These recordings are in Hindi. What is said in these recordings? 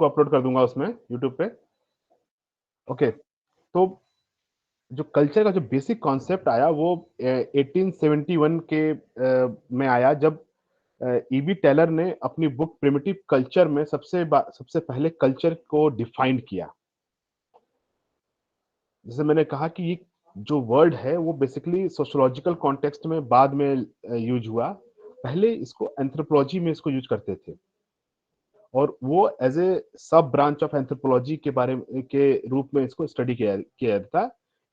को अपलोड कर दूंगा उसमें यूट्यूब पे। ओके, तो जो कल्चर का जो बेसिक कॉन्सेप्ट आया वो 1871 के में आया, जब ईबी टेलर ने अपनी बुक प्रिमिटिव कल्चर में सबसे पहले कल्चर को डिफाइन किया। जैसे मैंने कहा कि ये जो वर्ड है वो बेसिकली सोशियोलॉजिकल कॉन्टेक्स्ट में बाद में यूज हुआ। पहले इसको एंथ्रोपोलॉजी में इसको यूज करते थे, और वो एज ए सब ब्रांच ऑफ एंथ्रोपोलॉजी के बारे में के रूप में इसको स्टडी किया किया था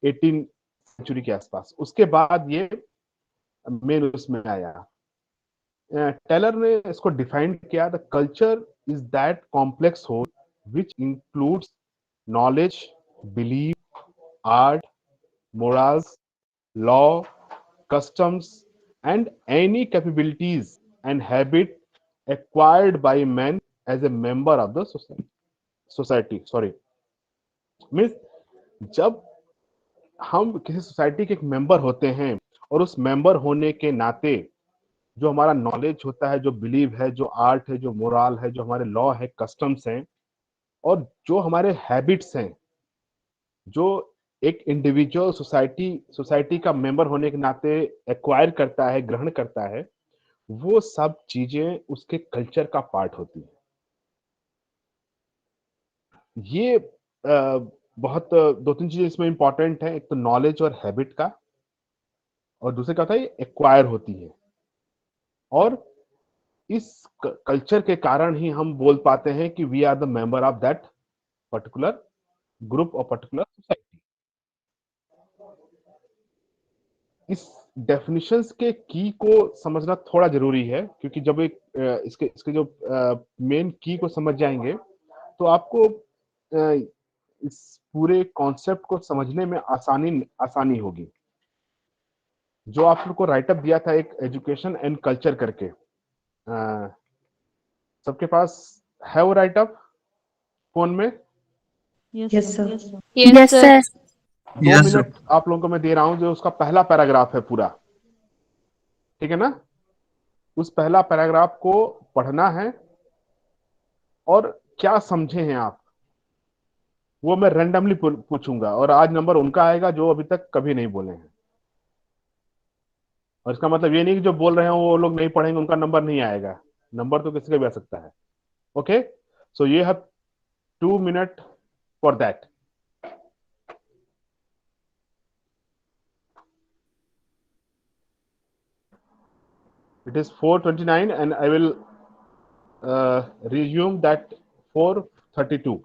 18 सेंचुरी के आसपास। उसके बाद ये मेन उसमें आया। टेलर ने इसको डिफाइन किया, the culture is that complex whole which includes knowledge, belief, art, morals, law, customs, and any capabilities and habit acquired by man as a member of the society. Sorry, means जब हम किसी सोसाइटी के एक मेंबर होते हैं, और उस मेंबर होने के नाते जो हमारा नॉलेज होता है, जो बिलीव है, जो आर्ट है, जो मोरल है, जो हमारे लॉ है, कस्टम्स हैं, और जो हमारे हैबिट्स हैं, जो एक इंडिविजुअल सोसाइटी का मेंबर होने के नाते एक्वायर करता है, ग्रहण करता है, वो सब चीजें उसके कल्चर का पार्ट होती है। ये बहुत दो तीन चीजें इसमें इंपॉर्टेंट है। एक तो नॉलेज और हैबिट का, और दूसरे क्या होता है, एक्वायर होती है। और इस कल्चर के कारण ही हम बोल पाते हैं कि we are the member of that particular group और पर्टिकुलर सोसाइटी। इस डेफिनेशंस के की को समझना थोड़ा जरूरी है, क्योंकि जब एक इसके इसके जो मेन की को समझ जाएंगे तो आपको इस पूरे कॉन्सेप्ट को समझने में आसानी आसानी होगी। जो आप लोग को राइटअप दिया था एक एजुकेशन एंड कल्चर करके, सबके पास है वो राइटअप फोन में? Yes sir. Yes sir. 2 minute आप लोगों को मैं दे रहा हूं, जो उसका पहला पैराग्राफ है पूरा, ठीक है ना? उस पहला पैराग्राफ को पढ़ना है, और क्या समझे हैं आप वो मैं रैंडमली पूछूंगा, और आज नंबर उनका आएगा जो अभी तक कभी नहीं बोले हैं। और इसका मतलब ये नहीं कि जो बोल रहे हैं वो लोग नहीं पढ़ेंगे, उनका नंबर नहीं आएगा। नंबर तो किसी का भी आ सकता है। ओके, सो ये have 2 minute for that. It is 4:29 and I will resume that 4:32.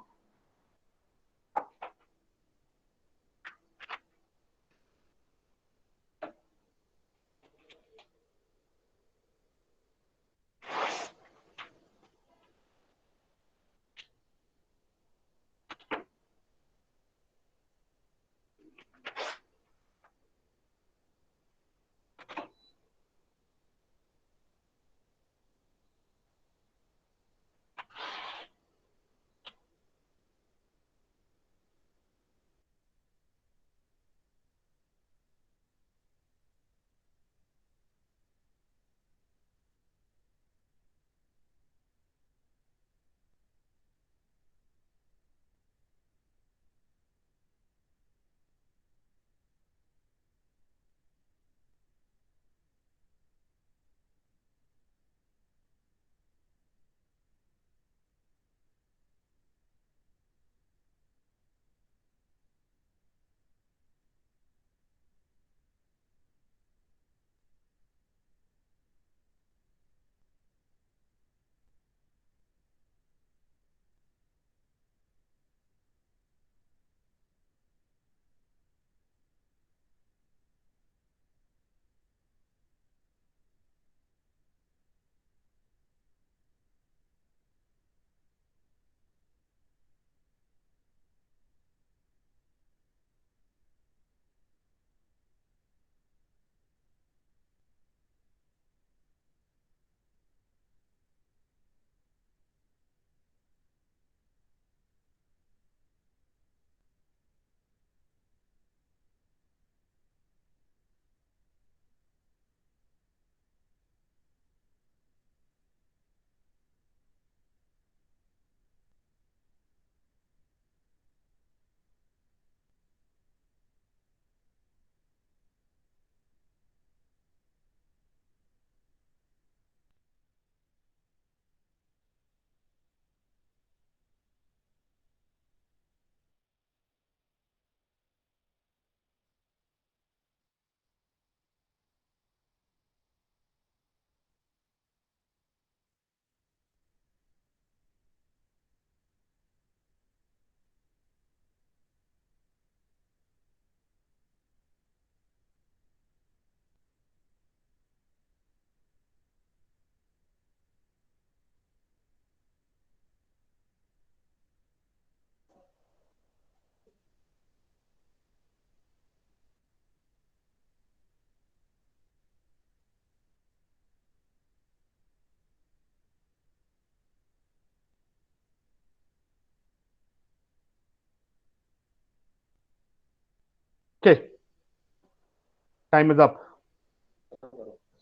Time is up.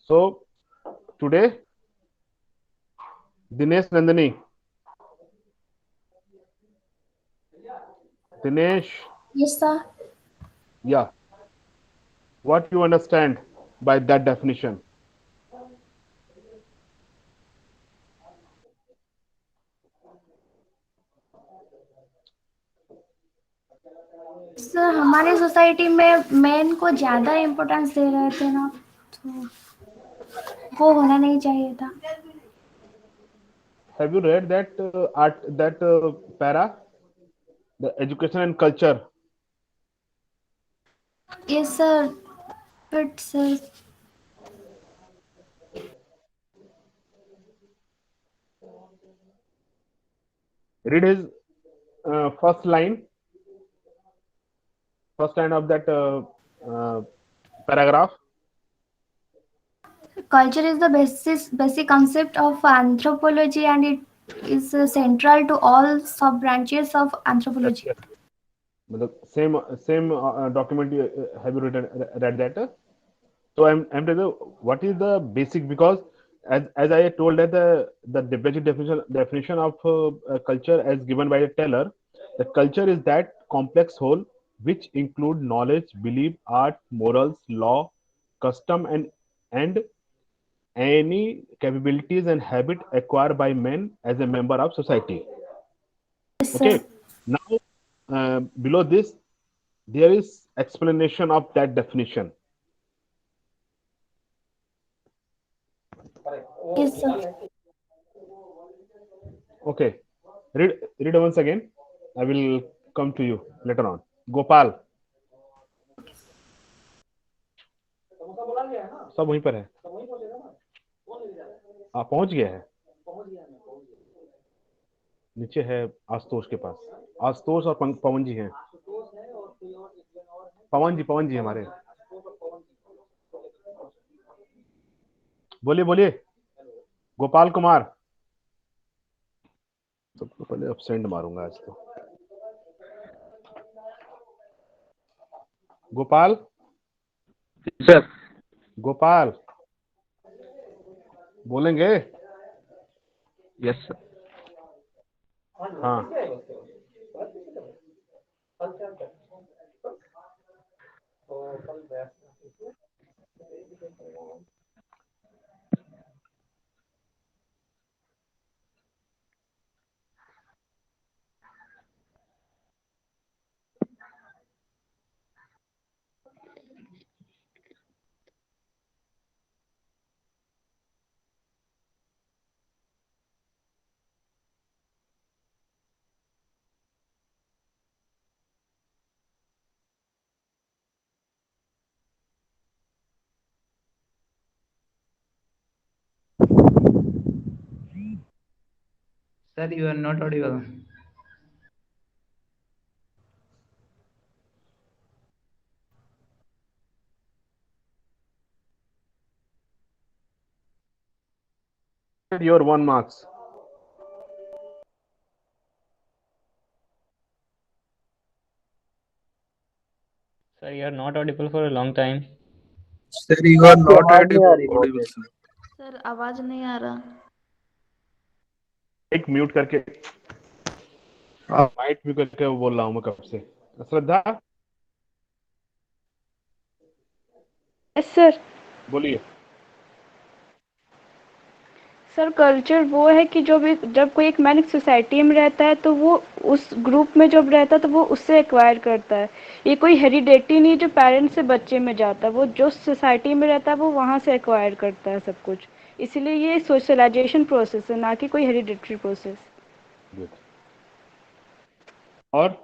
So today, Dinesh Nandini. Dinesh, Yes, sir. yeah, what you understand by that definition? Sir हमारे सोसाइटी में मेन को ज़्यादा इम्पोर्टेंस दे रहे थे ना, तो वो होना नहीं चाहिए था। Have you read that art that para, the education and culture? Yes sir, but sir Read his first line, first line of that paragraph. culture is the basic concept of anthropology and it is central to all sub branches of Yes, anthropology. yes. मतलब same document you, have you read that? So I'm telling you what is the basic, because as I told that the basic definition of culture as given by the Taylor, the culture is that complex whole which include knowledge, belief, art, morals, law, custom, and any capabilities and habit acquired by men as a member of society. Yes sir. Okay. Now below this there is explanation of that definition. Yes sir. Okay. Read once again. I will come to you later on. Gopal. सब वहीं पर है. पहुंच गया है. नीचे है आशुतोष के पास. आशुतोष और पवन जी हैं. पवन जी हमारे. बोलिए बोलिए. गोपाल कुमार. सबको पहले अपसेंट मारूंगा आज तो. गोपाल. सर. गोपाल बोलेंगे. Yes sir. हाँ. Sir, you are not audible. Your 1 marks. Sir, you are not audible for a long time. Sir, you are not audible, sir. Sir आवाज नहीं आ रहा. एक म्यूट करके माइक म्यूट करके बोल रहा हूँ मैं कब से. श्रद्धा यस सर. बोलिए. सर कल्चर वो है कि जब कोई एक मैन एक सोसाइटी में रहता है तो वो उस ग्रुप में जब रहता है तो वो उससे एक्वायर करता है. ये कोई हेरिडेटी नहीं जो पेरेंट्स से बच्चे में जाता है. वो जो सोसाइटी में रहता है वो वहाँ से एक्वायर करता है सब कुछ. इसलिए ये सोशलाइजेशन प्रोसेस है ना कि कोई हेरिडेटरी प्रोसेस. Good. और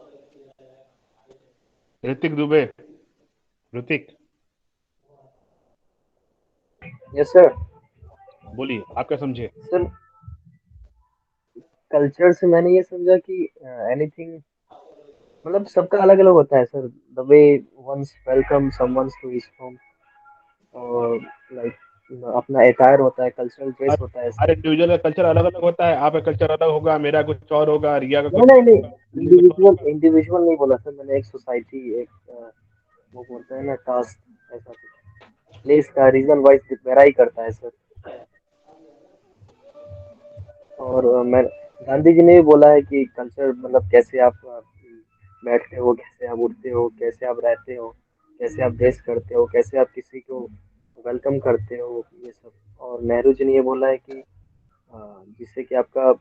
ऋतिक दुबे. Ritik yes sir. बोलिए आप क्या समझे. सर कल्चर से मैंने ये समझा कि एनीथिंग मतलब सबका अलग अलग होता है sir. The way one's welcome someone to his home, और लाइक अपना अटायर होता है, कल्चरल ड्रेस होता है हर सर. इंडिविजुअल का कल्चर अलग अलग होता है. आपका कल्चर अलग होगा, मेरा कुछ और होगा, रिया का नहीं कुछ नहीं नहीं, होगा, कुछ और इंडिविजुअल होगा. इंडिविजुअल नहीं बोला सर मैंने. एक सोसाइटी, एक वो बोलते हैं ना कास्ट, ऐसा कुछ. प्लेस का रीजन वाइज वेराई करता है सर। और मैं गांधी जी ने भी बोला है कि कल्चर मतलब कैसे आप बैठते हो, कैसे आप उठते हो, कैसे आप रहते हो, कैसे आप ड्रेस करते हो, कैसे आप किसी को वेलकम करते हो, ये सब। और नेहरू जी ने ये बोला है कि जिससे कि आपका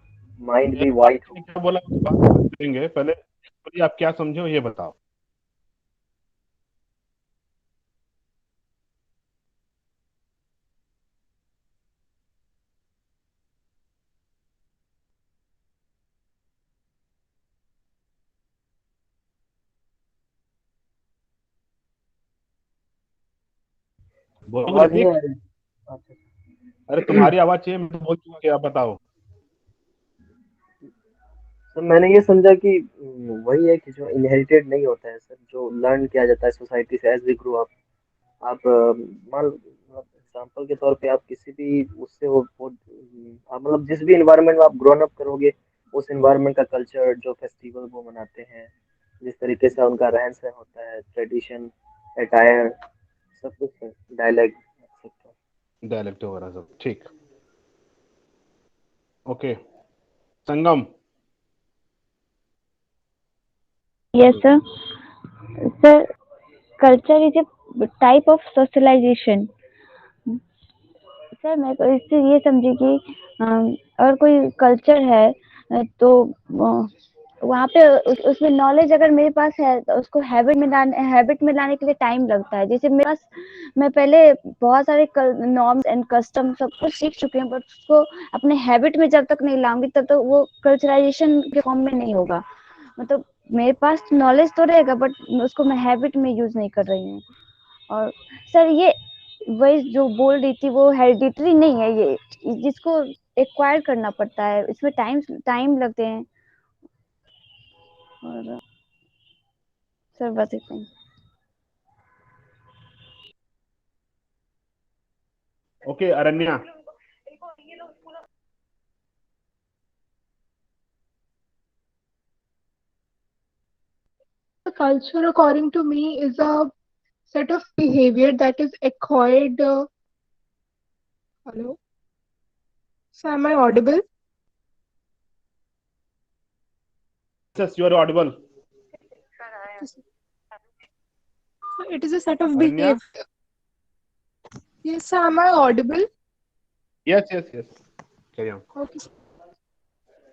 माइंड भी वाइट हो। क्या बोला उसके बाद बात करेंगे, पहले बोलिए आप क्या समझे हो ये बताओ। बोलोगे आवाज नहीं ऋतिक? आ रही। अच्छा। अरे तुम्हारी आवाज चाहिए, मैं तो बोल चुका कि आप बताओ। सर मैंने ये समझा कि वही है कि जो इनहेरिटेड नहीं होता है सर, जो लर्न किया जाता है सोसाइटी से एज वी ग्रो अप। आप मान एग्जाम्पल के तौर पे आप किसी भी उससे आप मतलब जिस भी इन्वायरमेंट में आप ग्रोन अप करोगे, उस इन्वायरमेंट का कल्चर, जो फेस्टिवल वो मनाते हैं, जिस तरीके से उनका रहन सहन होता है, ट्रेडिशन, अटायर, सब कुछ, डायलेक्ट एक्सेट्रा। डायलेक्ट वगैरह सब ठीक। Okay, Sangam. Yes, sir. Sir, culture is a type of socialization. Sir मैं तो इससे ये समझी कि अगर कोई कल्चर है तो वहाँ पे उसमें नॉलेज अगर मेरे पास है तो उसको हैबिट में लाने के लिए टाइम लगता है। जैसे मेरे पास मैं पहले बहुत सारे नॉर्म्स एंड कस्टम सब कुछ सीख चुकी हूँ, बट उसको अपने हैबिट में जब तक नहीं लाऊंगी तब तक वो कल्चराइजेशन के फॉर्म में नहीं होगा। मतलब मेरे पास नॉलेज तो रहेगा बट उसको मैं हैबिट में यूज नहीं कर रही हूँ। और सर ये वही जो बोल रही थी वो हेरिडिटरी नहीं है, ये जिसको एक्वायर करना पड़ता है, इसमें टाइम लगते हैं। और सर बस इतना ही। Okay, Aranya. The culture, according to me, is a set of behavior that is acquired. Hello, so am I audible? Yes, you are audible. So it is a set of Aranya? behavior. Yes, sir, am I audible? Yes, yes, yes. Carry on. Okay.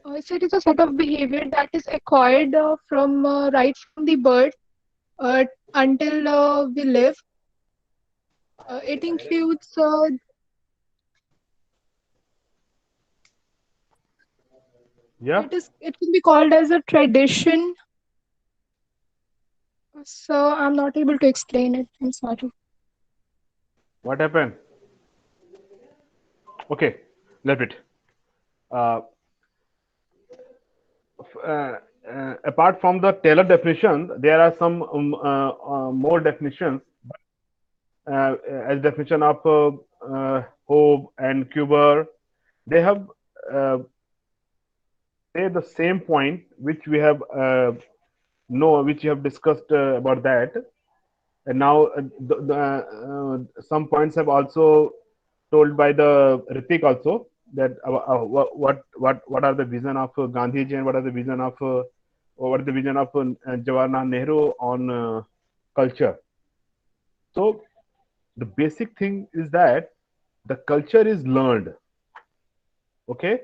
So it is a set of behavior that is acquired from right from the birth uh, until we live. It includes Yeah. it can be called as a tradition. So I'm not able to explain it. I'm sorry. What happened? Okay, left it. Uh, Apart from the Taylor definition, there are some more definitions. As definition of Hobbes and Kuber, they have say the same point which we have which you have discussed about that. And now some points have also told by the Ritik also, that what are the vision of Gandhi ji and what are the vision of Jawaharlal Nehru on culture. So the basic thing is that the culture is learned. Okay,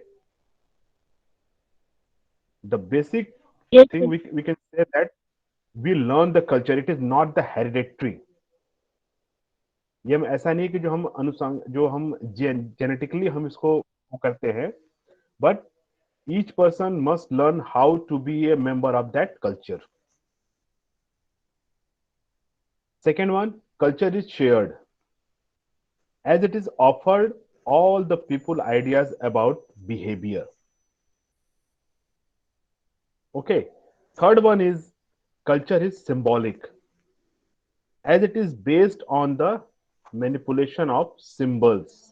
the basic Yes, thing we can say that we learn the culture. It is not the hereditary. ये हम ऐसा नहीं है कि जो हम जेनेटिकली हम इसको वो करते हैं, but each person must learn how to be a member of that culture. Second one, culture is shared, as it is offered all the people ideas about behavior. Okay. Third one is culture is symbolic, as it is based on the manipulation of symbols.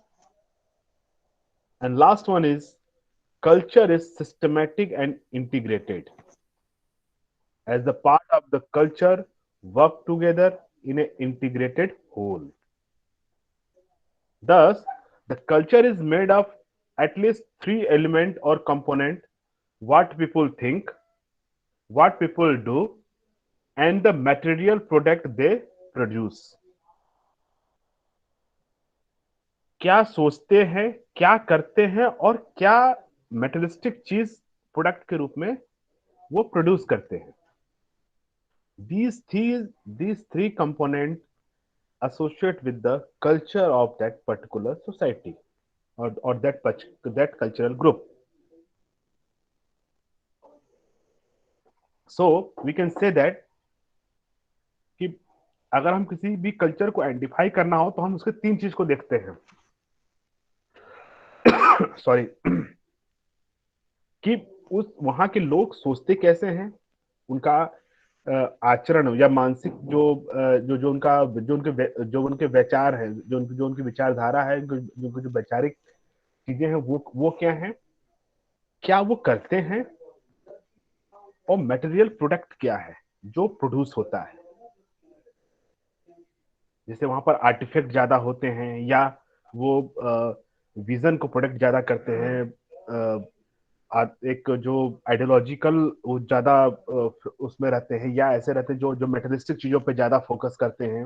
And last one is culture is systematic and integrated, as the part of the culture work together in an integrated whole. Thus, the culture is made of at least three element or component: what people think, what people do, and the material product they produce. क्या सोचते हैं, क्या करते हैं, और क्या मेटेरियलिस्टिक चीज प्रोडक्ट के रूप में वो प्रोड्यूस करते हैं. These three components associate with the culture of that particular society or that cultural group. So we can say that कि अगर हम किसी भी कल्चर को आइडेंटिफाई करना हो तो हम उसके तीन चीज को देखते हैं. सॉरी. कि उस वहां के लोग सोचते कैसे हैं, उनका आचरण या मानसिक जो उनके विचार है, जो उनकी विचारधारा है, जो वैचारिक चीजें हैं वो क्या हैं, क्या वो करते हैं, और मटेरियल प्रोडक्ट क्या है जो प्रोड्यूस होता है. जैसे वहां पर आर्टिफैक्ट ज्यादा होते हैं, या वो विजन को प्रोडक्ट ज्यादा करते हैं, एक जो आइडियोलॉजिकल ज्यादा उसमें रहते हैं, या ऐसे रहते हैं जो मेटेरियलिस्टिक चीजों पे ज्यादा फोकस करते हैं,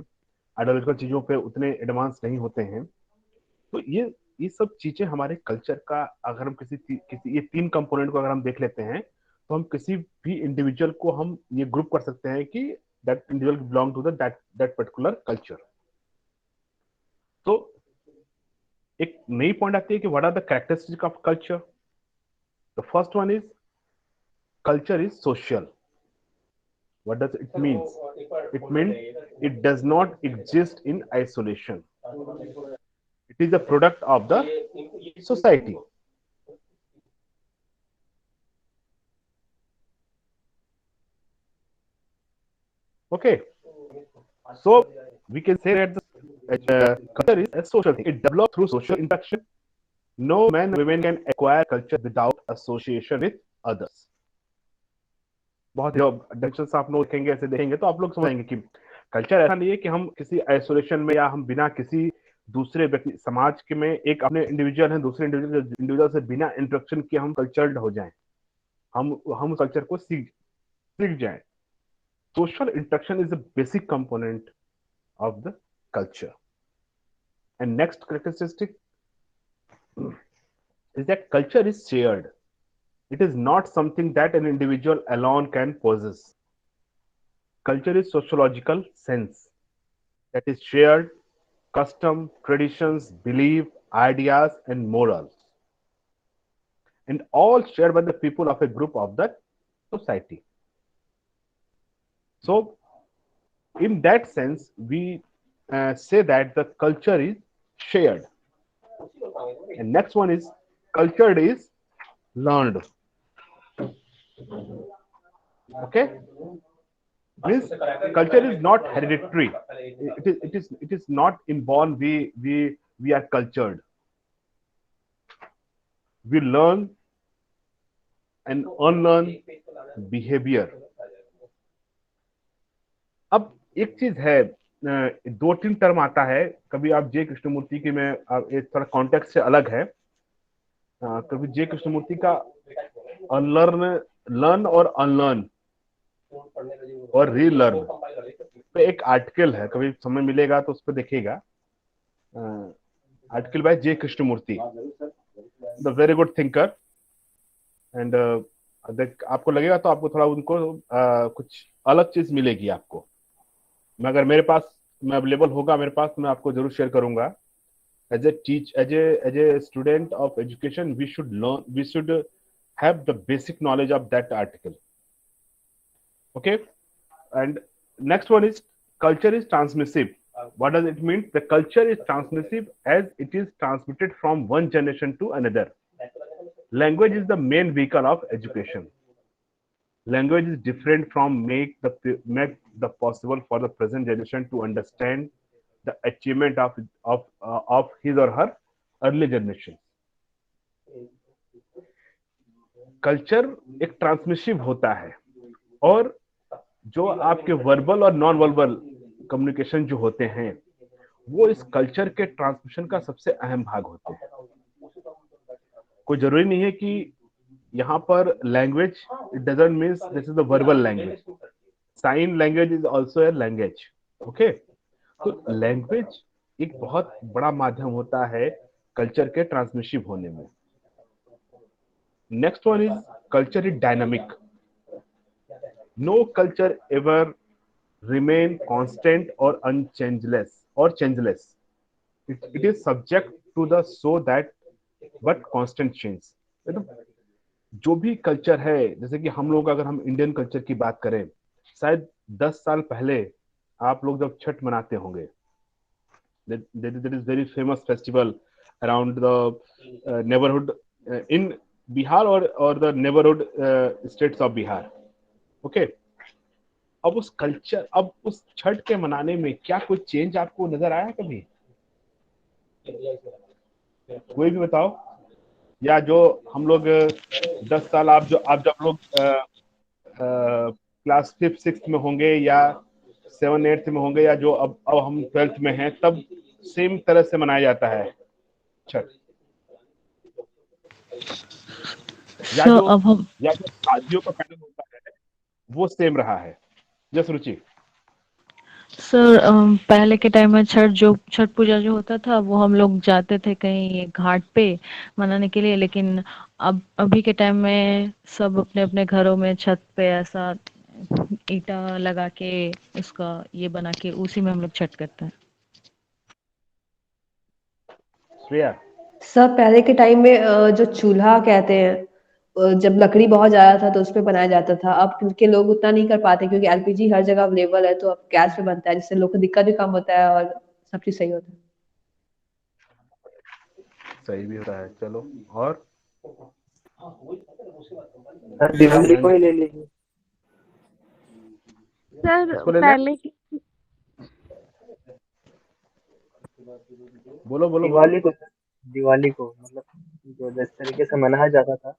आइडियोलॉजिकल चीजों पे उतने एडवांस नहीं होते हैं. तो ये सब चीजें हमारे कल्चर का, अगर हम किसी ये तीन कंपोनेंट को अगर हम देख लेते हैं तो हम किसी भी इंडिविजुअल को हम ये ग्रुप कर सकते हैं कि that individual belong to that particular culture. तो एक नई पॉइंट आती है कि what are the characteristic of culture. The first one is culture is social. What does it mean? It means it does not exist in isolation. It is a product of the society. Okay. So we can say that the culture is a social thing. It develops through social interaction. No man or women can acquire culture without association with others. बहुत डेफिनेशंस आप लोग देखेंगे, ऐसे देखेंगे तो आप लोग समझेंगे कि कल्चर ऐसा नहीं है कि हम किसी आइसोलेशन में या हम बिना किसी दूसरे व्यक्ति समाज के में एक अपने इंडिविजुअल हैं, दूसरे इंडिविजुअल से बिना इंटरेक्शन किए हम कल्चर्ड हो जाएं, हम कल्चर को सीख जाएं. Social interaction is the basic component of the culture. And next characteristic is that culture is shared. It is not something that an individual alone can possess. Culture is sociological sense that is shared custom, traditions, belief, ideas, and morals, and all shared by the people of a group of the society. So, in that sense, we say that the culture is shared. And next one is cultured is learned. Okay, means culture is not hereditary. It is not inborn. We are cultured. We learn and unlearn behavior. अब एक चीज है, दो तीन टर्म आता है. कभी आप जे कृष्णमूर्ति की में एक थोड़ा कॉन्टेक्स्ट से अलग है. कभी जे कृष्णमूर्ति का लर्न और अनलर्न और रीलर्न पे एक आर्टिकल है, कभी समय मिलेगा तो उस पर देखिएगा. Article by J Krishnamurti, the very good thinker. And आपको लगेगा तो आपको थोड़ा उनको कुछ अलग चीज मिलेगी आपको. अगर मेरे पास में अवेलेबल होगा मेरे पास, तो मैं आपको जरूर शेयर करूंगा. As a student of education we should have the basic knowledge of that article. Okay, and next one is culture is transmissive. What does it mean? The culture is transmissive as it is transmitted from one generation to another. Language is the main vehicle of education. Language is different from make the possible for the present generation to understand the achievement of his or her early generation. Culture एक ट्रांसमिसिव होता है, और जो आपके वर्बल और नॉन वर्बल कम्युनिकेशन जो होते हैं वो इस कल्चर के ट्रांसमिशन का सबसे अहम भाग होते हैं। कोई जरूरी नहीं है कि यहाँ पर language, it doesn't means this is the verbal language, sign language is also a language. Okay, तो लैंग्वेज एक बहुत बड़ा माध्यम होता है कल्चर के ट्रांसमिसिव होने में। Next one is culture is dynamic. No culture ever remain constant or changeless. It is subject to the so that but constant change. मतलब जो भी कल्चर है, जैसे कि हम लोग, अगर हम इंडियन कल्चर की बात करें, शायद 10 साल पहले आप लोग जब छठ मनाते होंगे, there is very famous festival around the neighborhood in Bihar or the neighborhood states of Bihar. Okay, अब उस कल्चर, अब उस छठ के मनाने में क्या कोई चेंज आपको नजर आया कभी? कोई भी बताओ। या जो हम लोग 10 साल, आप जब लोग क्लास 5th 6th में होंगे या 7th 8th में होंगे, या जो अब हम 12th में हैं, तब सेम तरह से मनाया जाता है छठ। या जो शादियों का पैटर्न होता है वो सेम रहा है। जस रुचि। सर पहले के टाइम में छठ पूजा जो होता था वो हम लोग जाते थे कहीं घाट पे मनाने के लिए, लेकिन अब अभी के टाइम में सब अपने अपने घरों में छत पे ऐसा ईटा लगा के उसका ये बना के उसी में हम लोग छठ करते हैं। श्रेया। सर पहले के टाइम में जो चूल्हा कहते हैं, जब लकड़ी बहुत ज्यादा था तो उसपे बनाया जाता था। अब क्योंकि लोग उतना नहीं कर पाते क्योंकि एलपीजी हर जगह अवेलेबल है, तो अब गैस पे बनता है, जिससे लोग को दिक्कत भी कम होता है और सब चीज सही होता है। सही भी होता है। चलो, और सर दिवाली को ही ले लीजिए। सर पहले की बोलो। दिवाली को मतलब जो जिस तरीके से मनाया जाता था,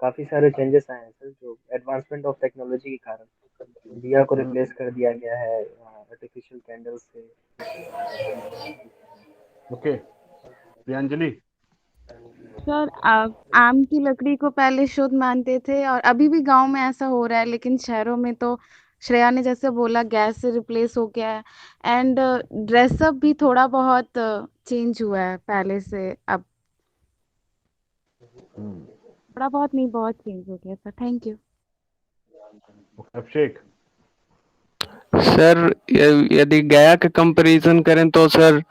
काफी सारे चेंजेस आए हैं सर, जो एडवांसमेंट ऑफ टेक्नोलॉजी के कारण। दिया को रिप्लेस कर दिया गया है आर्टिफिशियल कैंडल से। ओके, प्रियांजलि। सर आम की लकड़ी को पहले शुद्ध मानते थे और अभी भी गांव में ऐसा हो रहा है, लेकिन शहरों में तो श्रेया ने जैसे बोला गैस से रिप्लेस हो गया है। एंड ड्रेसअप भी थोड़ा बहुत चेंज हुआ है पहले से, अब थोड़ा बहुत नहीं, बहुत चेंज हो गया sir. Thank you. Abhishek. Sir यदि गया का कंपैरिजन करें तो सर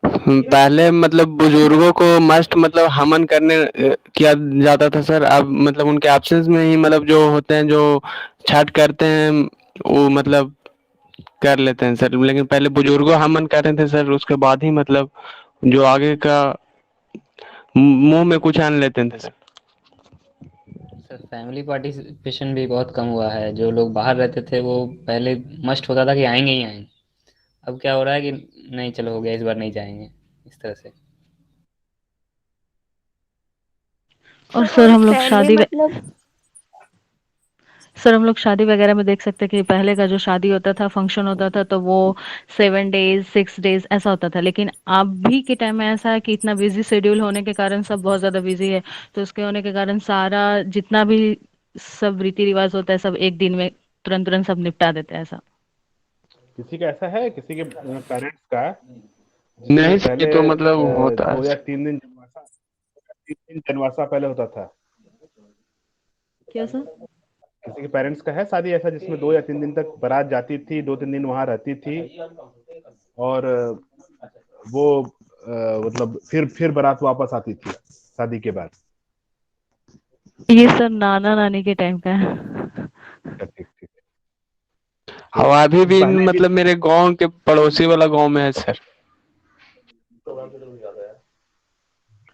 पहले मतलब बुजुर्गों को मस्ट मतलब हमन करने किया जाता था सर। अब मतलब उनके एब्सेंस में ही मतलब जो होते हैं जो छठ करते हैं वो मतलब कर लेते हैं सर, लेकिन पहले बुजुर्गों हमन करते थे सर, उसके बाद ही मतलब जो आगे का मुंह में कुछ आन लेते थे सर। सर फैमिली पार्टिसिपेशन भी बहुत कम हुआ है। जो लोग बाहर रहते थे वो पहले मस्ट होता था कि आएंगे ही आएंगे, अब क्या हो रहा है कि नहीं चलो हो गया इस बार नहीं जाएंगे, इस तरह से। और सर हम लोग शादी वगैरह में देख सकते हैं कि पहले का जो शादी होता था, फंक्शन होता था, तो वो 7 days 6 days ऐसा होता था। लेकिन अभी के टाइम में ऐसा है कि इतना बिजी शेड्यूल होने के कारण सब बहुत ज्यादा बिजी है, तो उसके होने के कारण सारा जितना भी सब रीति रिवाज होता है सब एक दिन में तुरंत सब निपटा देते हैं। ऐसा किसी का ऐसा है, किसी के पेरेंट्स का नहीं पहले तो मतलब होता है 2 या 3 दिन जनवासा पहले होता था। क्या सर? किसी के पेरेंट्स का है शादी ऐसा जिसमें 2 या 3 दिन तक बारात जाती थी, 2-3 दिन वहां रहती थी, और वो मतलब फिर बारात वापस आती थी शादी के बाद। ये सर नाना नानी के टाइम का है। ठीक। अब अभी भी मतलब मेरे गांव के पड़ोसी वाला गांव में है सर।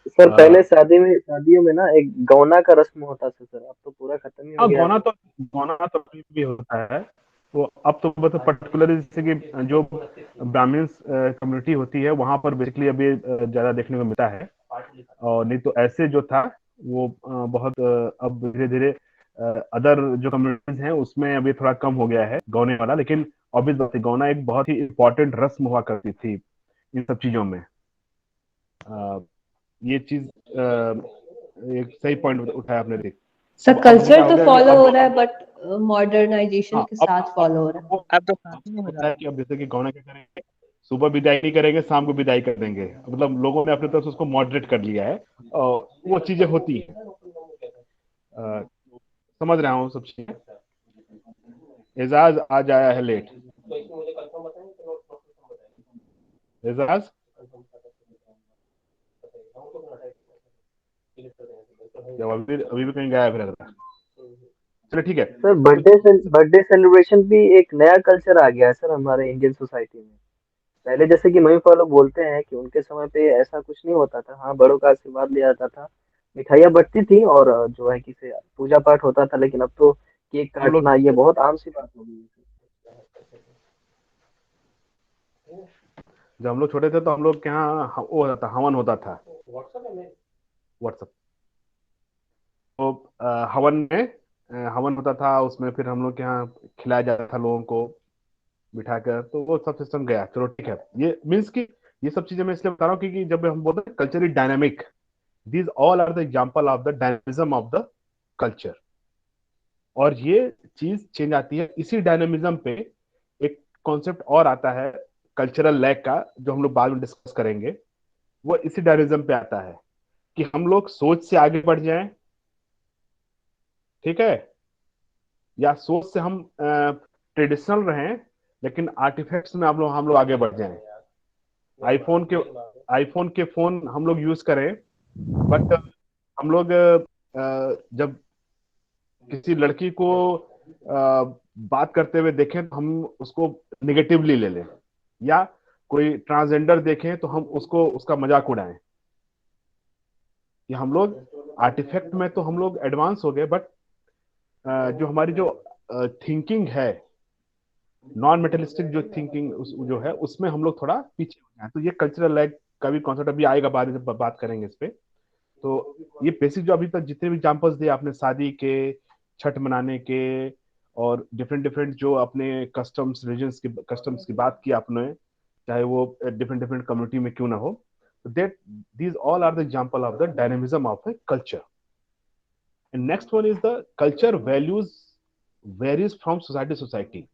सर पहले शादियों में ना एक गौना का रस्म होता था सर, अब तो पूरा खत्म ही हो गया। गौना तो भी होता है वो, अब तो मतलब पर्टिकुलरली जैसे कि जो ब्राह्मण कम्युनिटी होती है वहां पर बेसिकली अभी ज्यादा देखने को मिलता है, और नहीं तो ऐसे जो था वो बहुत अब धीरे धीरे अदर जो कम्युनिटीज हैं उसमें अभी थोड़ा कम हो गया है गौने वाला। लेकिन ऑब्वियस गौना एक बहुत ही इम्पोर्टेंट रस्म हुआ करती थी इन सब चीजों में। ये चीज एक सही पॉइंट उठाया आपने। देख सर अब जैसे क्या कल्चर हो तो गया कि फॉलो हो अब रहा है बट मॉडर्नाइजेशन हाँ के अब साथ फॉलो हो रहा है। अब तो शादी में हो होता है जाता कि अब जैसे कि गौना क्या करेंगे, सुबह विदाई नहीं करेंगे, शाम को विदाई कर देंगे। मतलब लोगों ने अपनी तरफ से उसको मॉडरेट कर लिया है और वो चीजें होती हैं। समझ रहा हूँ सब चीजें। एजाज आज आया है लेट। एजाज जब अभी भी कहीं गायब रह रहा है। चलो ठीक है। सर बर्थडे सेलिब्रेशन भी एक नया कल्चर आ गया है सर हमारे इंडियन सोसाइटी में। पहले जैसे कि मम्मी पापा लोग बोलते हैं कि उनके समय पे ऐसा कुछ नहीं होता था। हाँ, बड़ों का आशीर्वाद लिया जाता था, मिठाइयाँ बंटती थी और जो है कि से पूजा पाठ होता था। लेकिन अब तो केक हम लोग काटना ये बहुत आम सी बात हो गई है। जब हम लोग छोटे थे तो हम लोग के यहाँ वो होता था, हवन होता था। व्हाट्सएप तो हवन में हवन होता था, उसमें फिर हम लोग के यहाँ खिलाया जाता था लोगों को बिठा कर। तो वो सब सिस्टम गया। चलो ठीक है। ये मीन्स कि ये सब चीजें मैं इसलिए बता रहा हूँ क्योंकि जब हम बोलते हैं culture is dynamic, these all are the example of the dynamism of the culture. और ये चीज चेंज आती है। इसी डायनामिज्म पे एक कॉन्सेप्ट और आता है कल्चरल लैग का, जो हम लोग बाद में डिस्कस करेंगे। वो इसी डायनामिज्म पे आता है कि हम लोग सोच से आगे बढ़ जाएं, ठीक है, या सोच से हम ट्रेडिशनल रहें लेकिन आर्टिफैक्ट्स में हम लोग आगे बढ़ जाएं। आईफोन के फोन हम लोग यूज करें, बट हम लोग जब किसी लड़की को बात करते हुए देखें तो हम उसको निगेटिवली ले लें, या कोई ट्रांसजेंडर देखें तो हम उसको उसका मजाक उड़ाएं। कि हम लोग आर्टिफैक्ट में तो हम लोग एडवांस हो गए, बट जो हमारी जो थिंकिंग है, नॉन मेटलिस्टिक जो थिंकिंग जो है, उसमें हम लोग थोड़ा पीछे हो गए हैं। तो ये कल्चरल लैग का भी कॉन्सेप्ट अभी आएगा बाद में, जब बात करेंगे इस पे। तो ये बेसिक जो अभी तक जितने भी एग्जांपल्स दिए आपने, शादी के, छठ मनाने के, और डिफरेंट डिफरेंट जो अपने कस्टम्स, रिलीजन्स की कस्टम्स की बात की आपने, चाहे वो डिफरेंट डिफरेंट कम्युनिटी में क्यों ना हो, that these all are the example of the dynamism of the culture. And next one is the culture values varies from society society.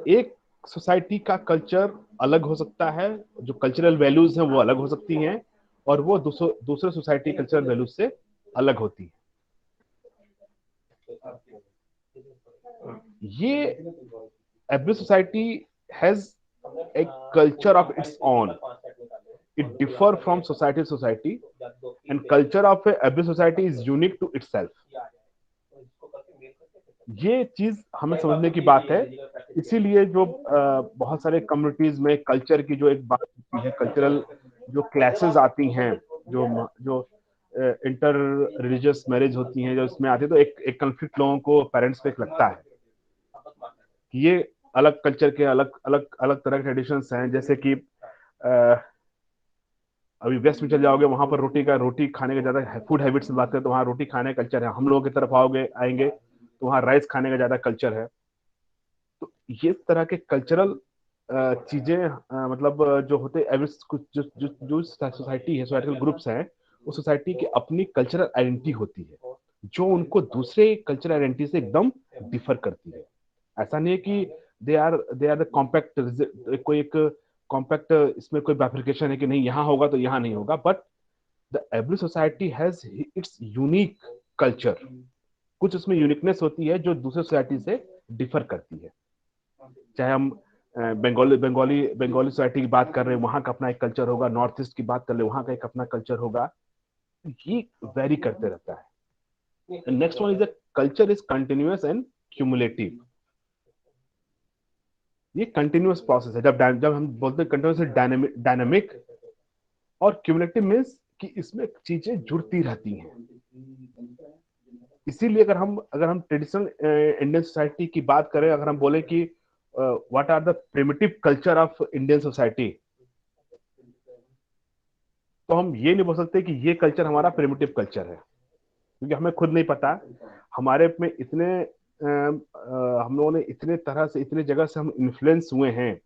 एक सोसाइटी का कल्चर अलग हो सकता है, जो कल्चरल वैल्यूज हैं वो अलग हो सकती हैं, और वो दूसरे सोसाइटी कल्चरल वैल्यूज से अलग होती है। ये every society has a culture of its own. It differ from society to society, and culture of every society is unique to itself. ये चीज हमें समझने की बात है। इसीलिए जो बहुत सारे कम्युनिटीज में कल्चर की जो एक बात होती है, कल्चरल जो क्लासेस आती हैं, जो जो इंटर रिलीजियस मैरिज होती हैं, जो इसमें आती है, तो एक कंफ्लिक्ट लोगों को, पेरेंट्स पे लगता है कि ये अलग कल्चर के अलग अलग अलग तरह के ट्रेडिशंस हैं। जैसे कि अभी वेस्ट में चल जाओगे, वहां पर रोटी खाने का ज्यादा फूड हैबिट्स में बात करें तो वहाँ रोटी खाने का कल्चर है। हम लोगों की तरफ आएंगे तो वहाँ राइस खाने का ज्यादा कल्चर है। तो ये तरह के कल्चरल चीजें मतलब जो होते जो जो जो सोसाइटी है, सोसाइटल ग्रुप्स हैं, उस सोसाइटी की अपनी कल्चरल आइडेंटिटी होती है, जो उनको दूसरे कल्चरल आइडेंटिटी से एकदम डिफर करती है। ऐसा नहीं है कि दे आर द कॉम्पैक्ट, कोई एक कॉम्पैक्ट इसमें कोई बाइफरकेशन है कि नहीं यहाँ होगा तो यहाँ नहीं होगा, but the every society has its unique culture. कुछ उसमें यूनिकनेस होती है जो दूसरे सोसाइटी से डिफर करती है। चाहे हम बंगाली सोसाइटी की बात कर रहे हैं, वहां का अपना एक कल्चर होगा, नॉर्थ ईस्ट की बात कर रहे हैं, वहां का एक अपना कल्चर होगा। ये वेरी करते रहता है। Next one is the culture is continuous and cumulative. ये कंटिन्यूअस प्रोसेस है। जब हम बोलते हैं कंटिन्यूअस डायनामिक और क्यूमुलेटिव मीन्स कि इसमें चीजें जुड़ती रहती हैं। इसीलिए अगर हम ट्रेडिशनल इंडियन सोसाइटी की बात करें, अगर हम बोले कि what are the primitive culture of Indian society, तो हम ये नहीं बोल सकते कि ये कल्चर हमारा प्रिमिटिव कल्चर है, क्योंकि हमें खुद नहीं पता। हमारे में इतने हम लोगों ने इतने तरह से, इतने जगह से हम इन्फ्लुएंस हुए हैं,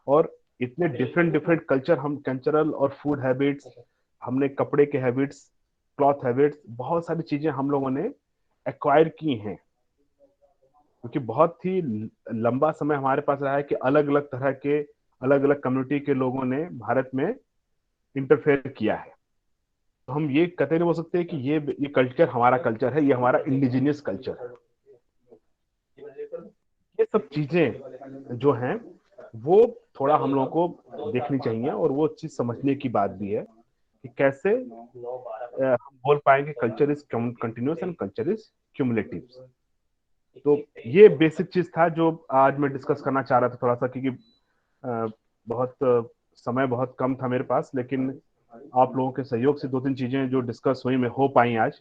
और इतने डिफरेंट डिफरेंट कल्चरल और फूड हैबिट्स, हमने कपड़े के हैबिट्स, क्लॉथ हैबिट्स, बहुत सारी चीजें हम लोगों ने एक्वायर की हैं, क्योंकि बहुत ही लंबा समय हमारे पास रहा है कि अलग अलग तरह के, अलग अलग कम्युनिटी के लोगों ने भारत में इंटरफेयर किया है। तो हम ये कतई नहीं बोल सकते कि ये कल्चर हमारा कल्चर है, ये हमारा इंडिजिनियस कल्चर है। ये सब चीजें जो हैं वो थोड़ा हम लोगों को देखनी चाहिए, और वो चीज समझने की बात भी है कि कैसे हम बोल पाएंगे culture is continuous and culture is cumulative. तो ये बेसिक चीज था जो आज मैं डिस्कस करना चाह रहा था थोड़ा सा, क्योंकि बहुत समय बहुत कम था मेरे पास, लेकिन आप लोगों के सहयोग से 2-3 चीजें जो डिस्कस हुई में हो पाई आज।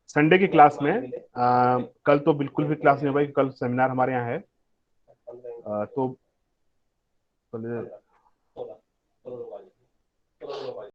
संडे की क्लास में कल तो बिल्कुल भी क्लास नहीं हो पाई, कल सेमिनार हमारे यहाँ है, तो